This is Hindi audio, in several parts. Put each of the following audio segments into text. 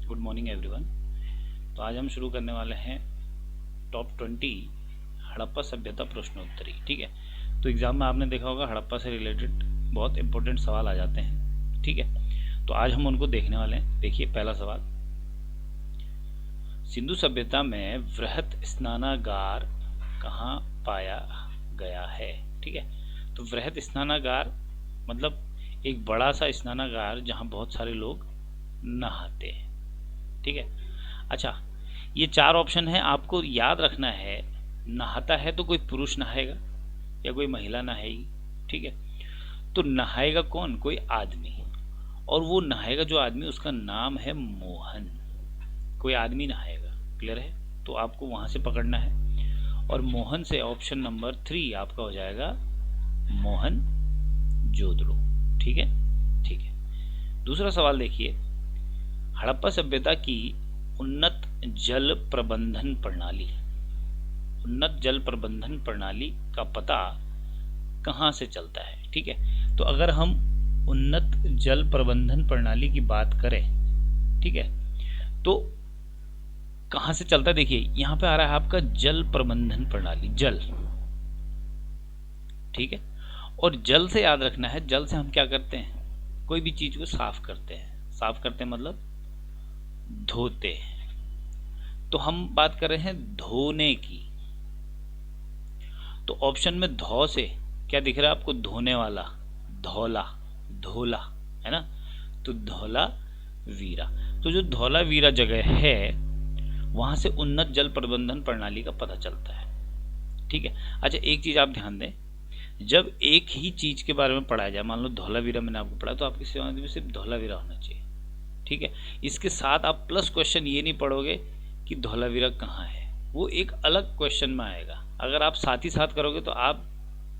Good morning everyone. तो आज हम शुरू करने वाले हैं टॉप 20 हड़प्पा सभ्यता प्रश्नोत्तरी। ठीक है, तो एग्जाम में आपने देखा होगा हड़प्पा से रिलेटेड बहुत इंपॉर्टेंट सवाल आ जाते हैं। ठीक है, तो आज हम उनको देखने वाले हैं। देखिए पहला सवाल, सिंधु सभ्यता में वृहत स्नानागार कहाँ पाया गया है। ठीक है, तो वृहत स्नानागार मतलब एक बड़ा सा स्नानागार जहाँ बहुत सारे लोग नहाते हैं। ठीक है, अच्छा ये चार ऑप्शन है, आपको याद रखना है। नहाता है तो कोई पुरुष नहाएगा या कोई महिला नहाएगी। ठीक है, तो नहाएगा कौन? कोई आदमी, और वो नहाएगा जो आदमी उसका नाम है मोहन। कोई आदमी नहाएगा, क्लियर है? तो आपको वहां से पकड़ना है, और मोहन से ऑप्शन नंबर 3 आपका हो जाएगा मोहन जोदड़ो। ठीक है, ठीक है। दूसरा सवाल देखिए, हड़प्पा सभ्यता की उन्नत जल प्रबंधन प्रणाली, उन्नत जल प्रबंधन प्रणाली का पता कहां से चलता है। ठीक है, तो अगर हम उन्नत जल प्रबंधन प्रणाली की बात करें, ठीक है, तो कहां से चलता है? देखिए यहां पे आ रहा है आपका जल प्रबंधन प्रणाली, जल। ठीक है, और जल से याद रखना है, जल से हम क्या करते हैं? कोई भी चीज को साफ करते हैं। साफ करते हैं मतलब धोते हैं। तो हम बात कर रहे हैं धोने की, तो ऑप्शन में धौ से क्या दिख रहा है आपको? धोने वाला, धौला, धोला, है ना? तो धौला वीरा, तो जो धौला वीरा जगह है वहां से उन्नत जल प्रबंधन प्रणाली का पता चलता है। ठीक है, अच्छा एक चीज आप ध्यान दें, जब एक ही चीज के बारे में पढ़ाया जाए, मान लो धौलावीरा मैंने आपको पढ़ा, तो आपके सिवान में सिर्फ धौलावीरा होना चाहिए। ठीक है, इसके साथ आप प्लस क्वेश्चन ये नहीं पढ़ोगे कि धौलावीरा कहाँ है, वो एक अलग क्वेश्चन में आएगा। अगर आप साथ ही साथ करोगे तो आप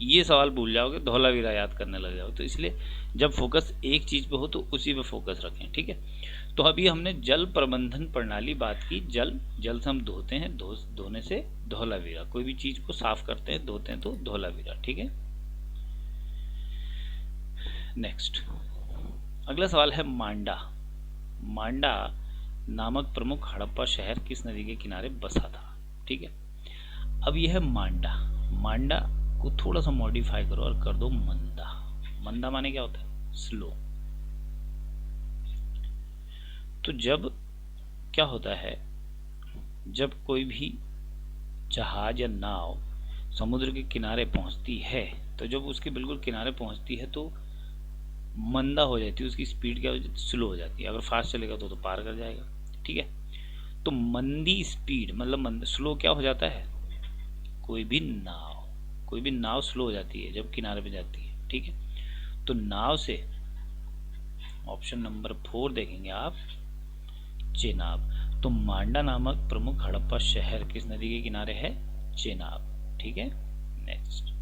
ये सवाल भूल जाओगे, धौलावीरा याद करने लग जाओगे। तो इसलिए जब फोकस एक चीज पे हो तो उसी पे फोकस रखें। ठीक है, तो अभी हमने जल प्रबंधन प्रणाली बात की, जल, जल से हम धोते हैं, धोने से धौलावीरा, कोई भी चीज को साफ करते हैं, धोते हैं तो धौलावीरा। ठीक है, नेक्स्ट अगला सवाल है मांडा। मांडा नामक प्रमुख हड़प्पा शहर किस नदी के किनारे बसा था? ठीक है, अब यह है मांडा। मांडा को थोड़ा सा मॉडिफाई करो और कर दो मंदा। मंदा माने क्या होता है? स्लो। तो जब क्या होता है, जब कोई भी जहाज या नाव समुद्र के किनारे पहुंचती है, तो जब उसके बिल्कुल किनारे पहुंचती है तो मंदा हो जाती है, उसकी स्पीड क्या हो जाती है? स्लो हो जाती है। अगर फास्ट चलेगा तो पार कर जाएगा। ठीक है, तो मंदी स्पीड मतलब स्लो क्या हो जाता है? कोई भी नाव, कोई भी नाव स्लो हो जाती है जब किनारे पे जाती है। ठीक है, तो नाव से ऑप्शन नंबर 4 देखेंगे आप, चेनाब। तो मांडा नामक प्रमुख हड़प्पा शहर किस नदी के किनारे है? चेनाब। ठीक है, नेक्स्ट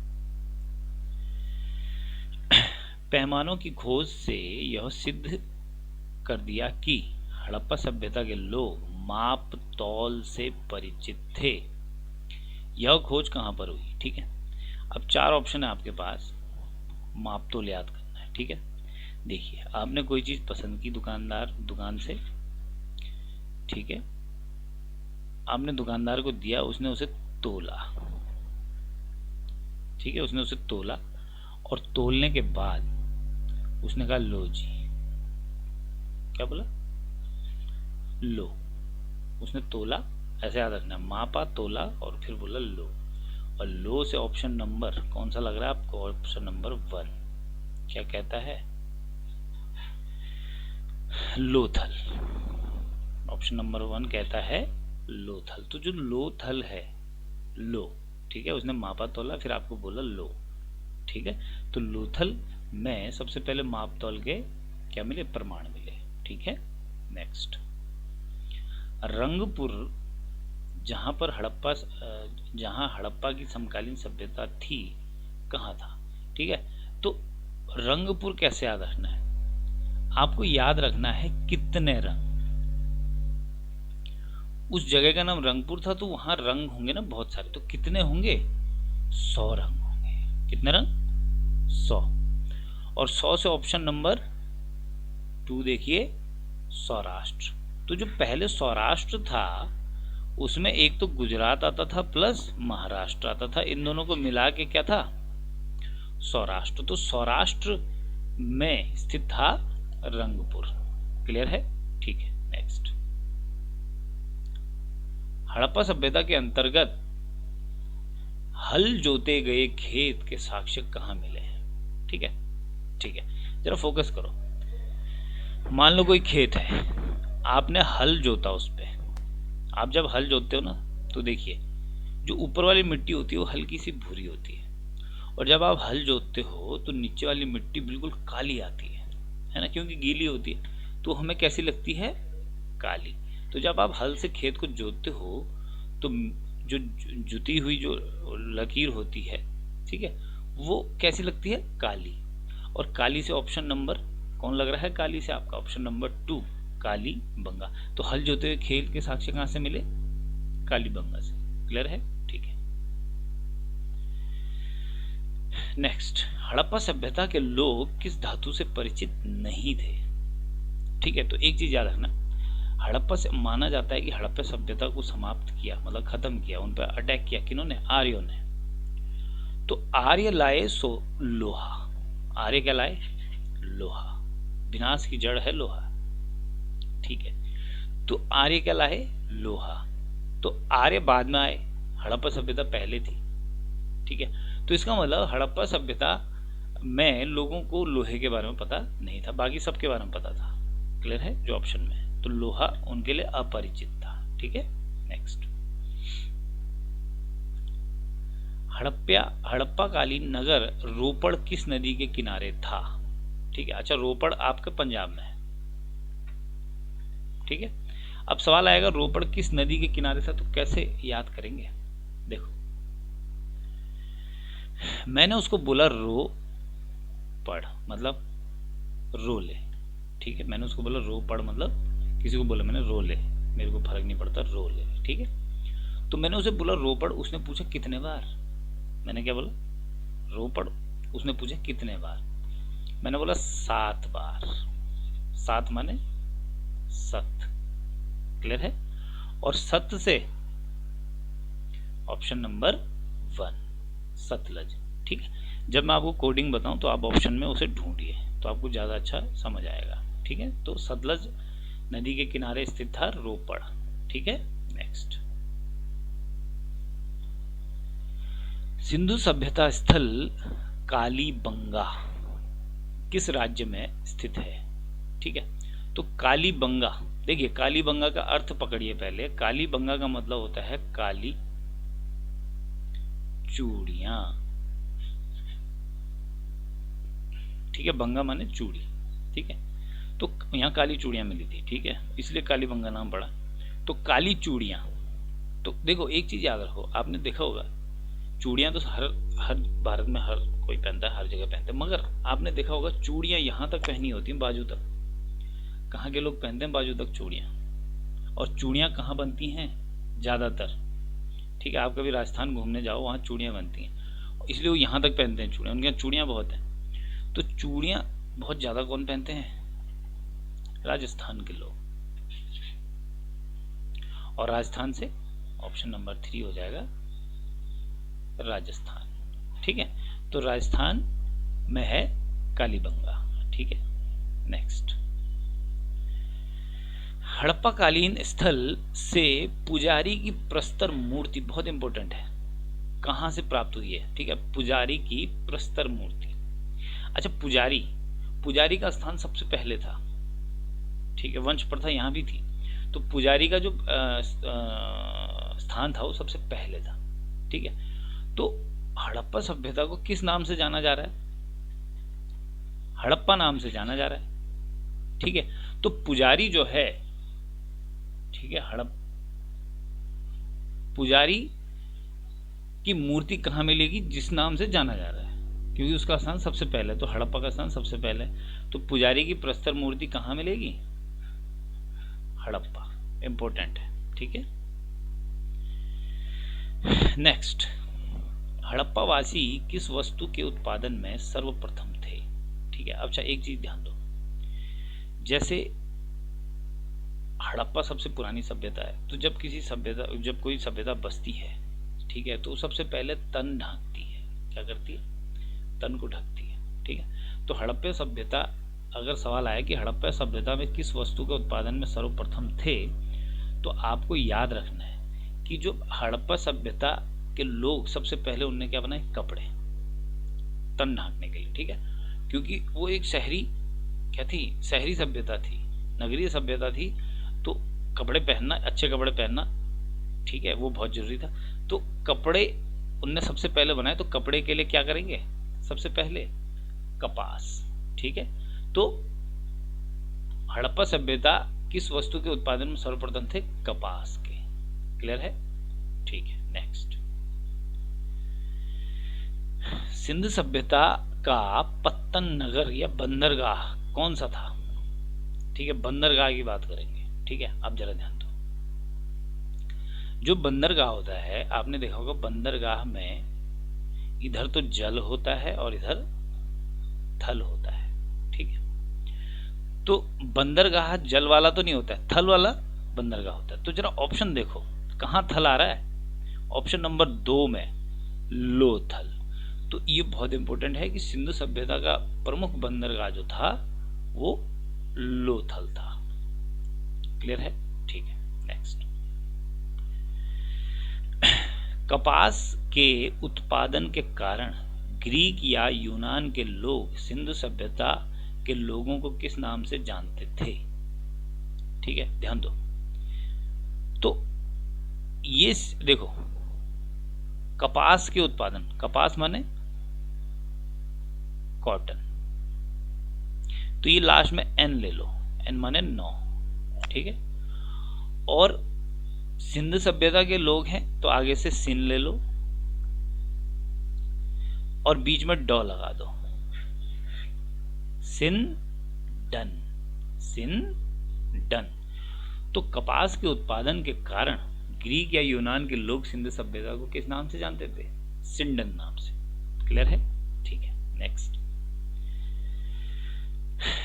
पैमानों की खोज से यह सिद्ध कर दिया कि हड़प्पा सभ्यता के लोग माप तौल से परिचित थे। यह खोज कहां पर हुई? ठीक है, अब 4 ऑप्शन है आपके पास, माप तौल याद करना है। ठीक है, देखिए आपने कोई चीज पसंद की दुकान से, ठीक है, आपने दुकानदार को दिया, उसने उसे तोला। ठीक है, उसने उसे तोला, और तोलने के बाद उसने कहा लो जी, क्या बोला? लो। उसने तोला, ऐसे याद रखना, मापा, तोला और फिर बोला लो। और लो से ऑप्शन नंबर कौन सा लग रहा है आपको? ऑप्शन नंबर 1 क्या कहता है? लोथल। ऑप्शन नंबर 1 कहता है लोथल। तो जो लोथल है, लो, ठीक है, उसने मापा तोला फिर आपको बोला लो। ठीक है, तो लोथल में सबसे पहले माप तौल के क्या मिले? प्रमाण मिले। ठीक है, नेक्स्ट रंगपुर, जहां हड़प्पा की समकालीन सभ्यता थी, कहाँ था? ठीक है, तो रंगपुर कैसे याद रखना है? आपको याद रखना है कितने रंग। उस जगह का नाम रंगपुर था तो वहां रंग होंगे ना बहुत सारे, तो कितने होंगे? 100 रंग होंगे। कितने रंग? 100। और 100 से ऑप्शन नंबर 2 देखिए, सौराष्ट्र। तो जो पहले सौराष्ट्र था उसमें एक तो गुजरात आता था प्लस महाराष्ट्र आता था, इन दोनों को मिला के क्या था, सौराष्ट्र। तो सौराष्ट्र में स्थित था रंगपुर। क्लियर है? ठीक है। नेक्स्ट, हड़प्पा सभ्यता के अंतर्गत हल जोते गए खेत के साक्ष्य कहां मिले हैं? ठीक है, ठीक है, जरा फोकस करो। मान लो कोई खेत है, आपने हल जोता उस पे। आप जब हल जोतते हो ना, तो देखिए जो ऊपर वाली मिट्टी होती है वो हल्की सी भूरी होती है, और जब आप हल जोतते हो तो नीचे वाली मिट्टी बिल्कुल काली आती है ना, क्योंकि गीली होती है, तो हमें कैसी लगती है? काली। तो जब आप हल से खेत को जोतते हो तो जो जुती हुई जो लकीर होती है, ठीक है, वो कैसी लगती है? काली। और काली से ऑप्शन नंबर कौन लग रहा है? काली से आपका ऑप्शन नंबर 2 काली बंगा। तो हल जोते हुए खेत के साक्ष्य कहां से मिले? काली बंगा से। क्लियर है? ठीक है। नेक्स्ट, हड़प्पा सभ्यता के लोग किस धातु से परिचित नहीं थे? ठीक है, तो एक चीज याद रखना, हड़प्पा से माना जाता है कि हड़प्पा सभ्यता को समाप्त किया, मतलब खत्म किया, उन पर अटैक किया किन्होंने? आर्यों ने। तो आर्य लाए सो लोहा। आर्य क्या लाए? लोहा। विनाश की जड़ है लोहा। ठीक है, तो आर्य क्या लाए? लोहा। तो आर्य बाद में आए, हड़प्पा सभ्यता पहले थी। ठीक है, तो इसका मतलब हड़प्पा सभ्यता में लोगों को लोहे के बारे में पता नहीं था, बाकी सबके बारे में पता था। क्लियर है? जो ऑप्शन में है, तो लोहा उनके लिए अपरिचित था। ठीक है। नेक्स्ट, हड़प्पा कालीन नगर रोपड़ किस नदी के किनारे था? ठीक है, अच्छा रोपड़ आपके पंजाब में है। ठीक है, अब सवाल आएगा रोपड़ किस नदी के किनारे था, तो कैसे याद करेंगे? देखो, मैंने उसको बोला रो पढ़, मतलब रो ले। ठीक है, मैंने उसको बोला रो पढ़, मतलब किसी को बोला मैंने रो ले, मेरे को फर्क नहीं पड़ता, रो ले। ठीक है, तो मैंने उसे बोला रो पढ़, उसने पूछा कितने बार? मैंने क्या बोला? रो पढ़, उसने पूछा कितने बार? मैंने बोला 7 बार। 7 माने सत। क्लियर है? और सत से ऑप्शन नंबर 1 सतलज। ठीक है, जब मैं आपको कोडिंग बताऊं तो आप ऑप्शन में उसे ढूंढिए, तो आपको ज्यादा अच्छा समझ आएगा। ठीक है, तो सतलज नदी के किनारे स्थित था रोपड़। ठीक है। नेक्स्ट, सिंधु सभ्यता स्थल कालीबंगा किस राज्य में स्थित है? ठीक है, तो कालीबंगा, देखिए कालीबंगा का अर्थ पकड़िए पहले। कालीबंगा का मतलब होता है काली चूड़ियां। ठीक है, बंगा माने चूड़ी। ठीक है, तो यहाँ काली चूड़ियां मिली थी। ठीक है, इसलिए कालीबंगा नाम पड़ा। तो काली चूड़ियां, तो देखो एक चीज याद रखो, आपने देखा होगा चूड़ियां तो हर हर भारत में हर कोई पहनता है, हर जगह पहनते हैं, मगर आपने देखा होगा चूड़ियां यहाँ तक पहनी होती हैं, बाजू तक। कहाँ के लोग पहनते हैं बाजू तक चूड़ियां? और चूड़ियां कहाँ बनती हैं? ज्यादातर, ठीक है, आप कभी राजस्थान घूमने जाओ, वहाँ चूड़ियां बनती हैं, इसलिए वो यहाँ तक पहनते हैं चूड़ियां, उनके यहाँ चूड़ियां बहुत हैं। तो चूड़ियां बहुत ज्यादा कौन पहनते हैं? राजस्थान के लोग। और राजस्थान से ऑप्शन नंबर 3 हो जाएगा राजस्थान। ठीक है, तो राजस्थान में है कालीबंगा। ठीक है। नेक्स्ट, हड़प्पाकालीन स्थल से पुजारी की प्रस्तर मूर्ति, बहुत इंपॉर्टेंट है, कहां से प्राप्त हुई है? ठीक है, पुजारी की प्रस्तर मूर्ति। अच्छा, पुजारी का स्थान सबसे पहले था। ठीक है, वंश प्रथा यहां भी थी, तो पुजारी का जो स्थान था वो सबसे पहले था। ठीक है, तो हड़प्पा सभ्यता को किस नाम से जाना जा रहा है? हड़प्पा नाम से जाना जा रहा है। ठीक है, तो पुजारी जो है, ठीक है, पुजारी की मूर्ति कहां मिलेगी? जिस नाम से जाना जा रहा है, क्योंकि उसका स्थान सबसे पहले, तो हड़प्पा का स्थान सबसे पहले, तो पुजारी की प्रस्तर मूर्ति कहां मिलेगी? हड़प्पा। इंपॉर्टेंट है। ठीक है। नेक्स्ट, हड़प्पा वासी किस वस्तु के उत्पादन में सर्वप्रथम थे? ठीक है, अच्छा एक चीज ध्यान दो, जैसे हड़प्पा सबसे पुरानी सभ्यता है। तो जब कोई सभ्यता बसती है, ठीक है, तो सबसे पहले तन ढांकती है। क्या करती है? तन को ढकती है। ठीक है, तो हड़प्पा सभ्यता, अगर सवाल आया कि हड़प्पा सभ्यता में किस वस्तु के उत्पादन में सर्वप्रथम थे, तो आपको याद रखना है कि जो हड़प्पा सभ्यता के लोग सबसे पहले उनने क्या बनाए? कपड़े, तन ढांकने के लिए। ठीक है, क्योंकि वो एक शहरी क्या थी? शहरी सभ्यता थी, नगरीय सभ्यता थी, तो कपड़े पहनना, अच्छे कपड़े पहनना, ठीक है, वो बहुत जरूरी था। तो कपड़े उनने सबसे पहले बनाए। तो कपड़े के लिए क्या करेंगे? सबसे पहले कपास। ठीक है, तो हड़प्पा सभ्यता किस वस्तु के उत्पादन में सर्वप्रथम थे? कपास के। क्लियर है? ठीक है, नेक्स्ट। सिंध सभ्यता का पत्तन नगर या बंदरगाह कौन सा था? ठीक है, बंदरगाह की बात करेंगे। ठीक है, आप जरा ध्यान दो। जो बंदरगाह होता है, आपने देखा होगा बंदरगाह में इधर तो जल होता है और इधर थल होता है। ठीक है, तो बंदरगाह जल वाला तो नहीं होता है, थल वाला बंदरगाह होता है। तो जरा ऑप्शन देखो, कहां थल आ रहा है? ऑप्शन नंबर 2 में, लोथल। तो ये बहुत इंपॉर्टेंट है कि सिंधु सभ्यता का प्रमुख बंदरगाह जो था वो लोथल था। क्लियर है? ठीक है, नेक्स्ट। कपास के उत्पादन के कारण ग्रीक या यूनान के लोग सिंधु सभ्यता के लोगों को किस नाम से जानते थे? ठीक है, ध्यान दो। तो ये देखो, कपास के उत्पादन, कपास माने कॉटन, तो ये लास्ट में एन ले लो, एन माने 9। ठीक है, और सिंधु सभ्यता के लोग हैं तो आगे से सिन ले लो और बीच में डॉ लगा दो, सिन डन, सिन डन। तो कपास के उत्पादन के कारण ग्रीक या यूनान के लोग सिंधु सभ्यता को किस नाम से जानते थे? सिंडन नाम से। क्लियर है? ठीक है, नेक्स्ट।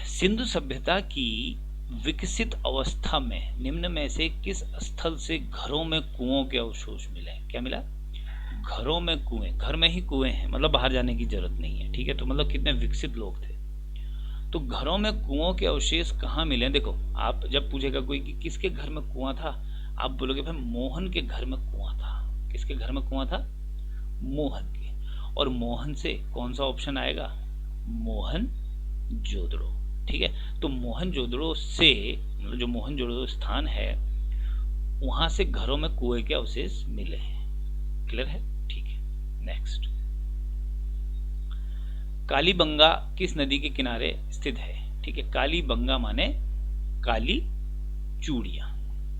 सिंधु सभ्यता की विकसित अवस्था में निम्न में से किस स्थल से घरों में कुओं के अवशेष मिले? क्या मिला? घरों में कुएं, घर में ही कुएं हैं, मतलब बाहर जाने की जरूरत नहीं है। ठीक है, तो मतलब कितने विकसित लोग थे। तो घरों में कुओं के अवशेष कहाँ मिले? देखो, आप जब पूछेगा कोई कि किसके घर में कुआं था, आप बोलोगे भाई मोहन के घर में कुआं था। किसके घर में कुआं था? मोहन के। और मोहन से कौन सा ऑप्शन आएगा? मोहन जोदड़ो। ठीक है, तो मोहन जोदड़ो से, मतलब जो मोहन जोदड़ो स्थान है, वहां से घरों में कुएं के अवशेष मिले हैं। क्लियर है? ठीक है, नेक्स्ट। कालीबंगा किस नदी के किनारे स्थित है? ठीक है, कालीबंगा माने काली चूड़ियां।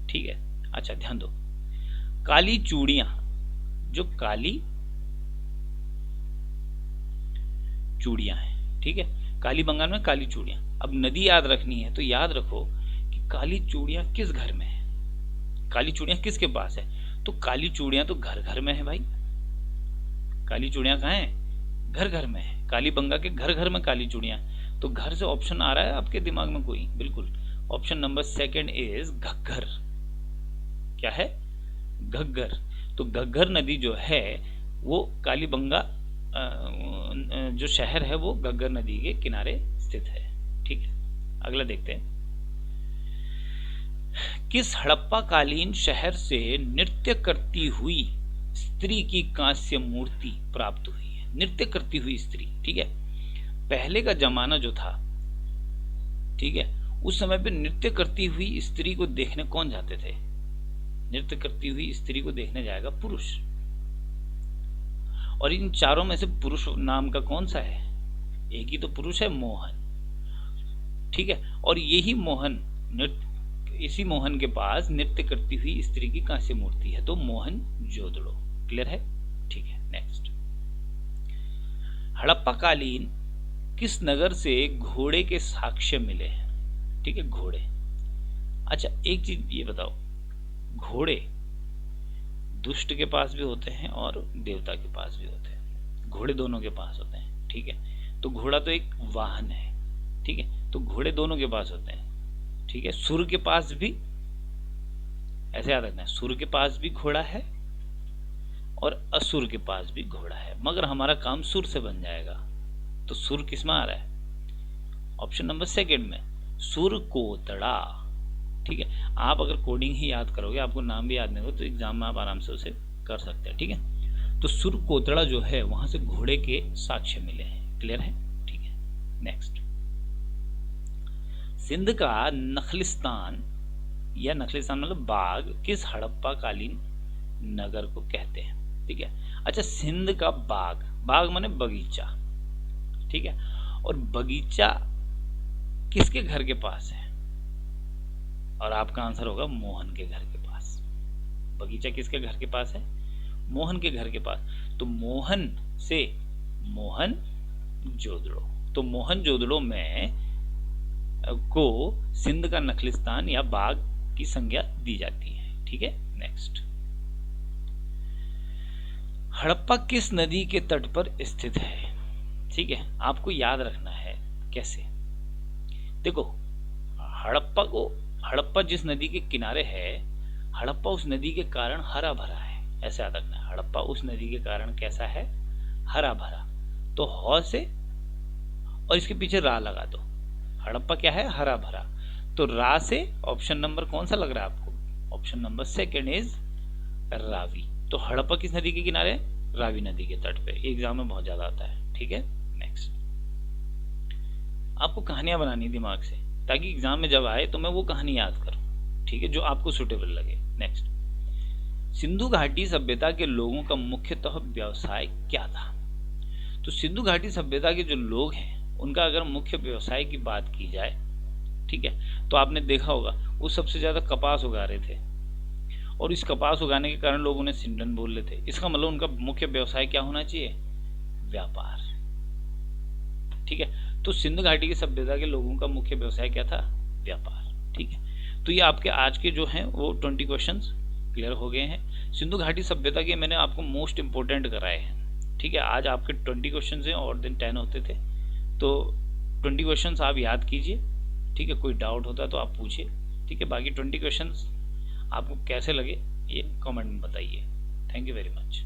ठीक है, अच्छा ध्यान दो, काली चूड़ियां, जो काली चूड़ियां हैं, ठीक है, कालीबंगा में काली चूड़ियां। अब नदी याद रखनी है तो याद रखो कि काली चूड़ियां किस घर में है, काली चूड़ियां किसके पास है? तो काली चूड़ियां तो घर घर में है भाई। काली चूड़ियां कहाँ है? घर घर में है। कालीबंगा के घर घर में काली चूड़ियां। तो घर से ऑप्शन आ रहा है आपके दिमाग में कोई? बिल्कुल, ऑप्शन नंबर 2 इज घग्गर। क्या है? घग्गर। तो घग्गर नदी जो है वो कालीबंगा जो शहर है वो घग्गर नदी के किनारे स्थित है। ठीक है, अगला देखते हैं। किस हड़प्पा कालीन शहर से नृत्य करती हुई स्त्री की कांस्य मूर्ति प्राप्त हुई है? नृत्य करती हुई स्त्री, ठीक है, पहले का जमाना जो था, ठीक है, उस समय पे नृत्य करती हुई स्त्री को देखने कौन जाते थे? नृत्य करती हुई स्त्री को देखने जाएगा पुरुष। और इन चारों में से पुरुष नाम का कौन सा है? एक ही तो पुरुष है, मोहन। ठीक है, और यही मोहन इसी मोहन के पास नृत्य करती हुई स्त्री की कांस्य मूर्ति है, तो मोहन जोदड़ो। क्लियर है? ठीक है, नेक्स्ट। हड़प्पा कालीन किस नगर से घोड़े के साक्ष्य मिले हैं? ठीक है, घोड़े। अच्छा, एक चीज ये बताओ, घोड़े दुष्ट के पास भी होते हैं और देवता के पास भी होते हैं, घोड़े दोनों के पास होते हैं। ठीक है, तो घोड़ा तो एक वाहन है, ठीक है, तो घोड़े दोनों के पास होते हैं। ठीक है, सुर के पास भी ऐसे याद रखना है, सुर के पास भी घोड़ा है और असुर के पास भी घोड़ा है, मगर हमारा काम सुर से बन जाएगा। तो सुर किस में आ रहा है? ऑप्शन नंबर सेकंड में, सुर कोतड़ा। ठीक है, आप अगर कोडिंग ही याद करोगे, आपको नाम भी याद नहीं होगा, तो एग्जाम में आप आराम से उसे कर सकते हैं। ठीक है, तो सुर कोतड़ा जो है वहां से घोड़े के साक्ष्य मिले हैं। क्लियर है? ठीक है, नेक्स्ट। सिंध का नखलिस्तान या नखलिस्तान मतलब बाग किस हड़प्पा कालीन नगर को कहते हैं? ठीक है, अच्छा, सिंध का बाग, बाग माने बगीचा। ठीक है, और बगीचा किसके घर के पास है? और आपका आंसर होगा मोहन के घर के पास। बगीचा किसके घर के पास है? मोहन के घर के पास। तो मोहन से मोहन जोदड़ो, तो मोहन जोदड़ो में को सिंध का नखलिस्तान या बाग की संज्ञा दी जाती है। ठीक है, नेक्स्ट। हड़प्पा किस नदी के तट पर स्थित है? ठीक है, आपको याद रखना है कैसे। देखो, हड़प्पा जिस नदी के किनारे है, हड़प्पा उस नदी के कारण हरा भरा है। ऐसे याद रखना है, हड़प्पा उस नदी के कारण कैसा है? हरा भरा। तो ह से और इसके पीछे रा लगा दो, हड़प्पा क्या है? हरा भरा। तो रा से ऑप्शन नंबर कौन सा लग रहा है आपको? Option number second is Ravi. तो हड़प्पा किस नदी के किनारे? रावी नदी के तट पे। एग्जाम में बहुत ज्यादा आता है। ठीक है, नेक्स्ट। आपको कहानियां बनानी दिमाग से, ताकि एग्जाम में जब आए तो मैं वो कहानी याद करूं। ठीक है, जो आपको सुटेबल लगे। नेक्स्ट, सिंधु घाटी सभ्यता के लोगों का मुख्यतः व्यवसाय क्या था? तो सिंधु घाटी सभ्यता के जो लोग हैं उनका अगर मुख्य व्यवसाय की बात की जाए, ठीक है, तो आपने देखा होगा वो सबसे ज्यादा कपास उगा रहे थे, और इस कपास उगाने के कारण लोग उन्हें सिंडन बोल रहे थे। इसका मतलब उनका मुख्य व्यवसाय क्या होना चाहिए? व्यापार। ठीक है, तो सिंधु घाटी की सभ्यता के लोगों का मुख्य व्यवसाय क्या था? व्यापार। ठीक है, तो ये आपके आज के जो हैं वो 20 क्वेश्चंस क्लियर हो गए हैं। सिंधु घाटी सभ्यता के मैंने आपको मोस्ट इंपोर्टेंट कराए हैं। ठीक है, आज आपके 20 क्वेश्चन हैं और दिन 10 होते थे, तो 20 क्वेश्चंस आप याद कीजिए। ठीक है, कोई डाउट होता है तो आप पूछिए। ठीक है, बाकी 20 क्वेश्चंस आपको कैसे लगे ये कमेंट में बताइए। Thank you very much.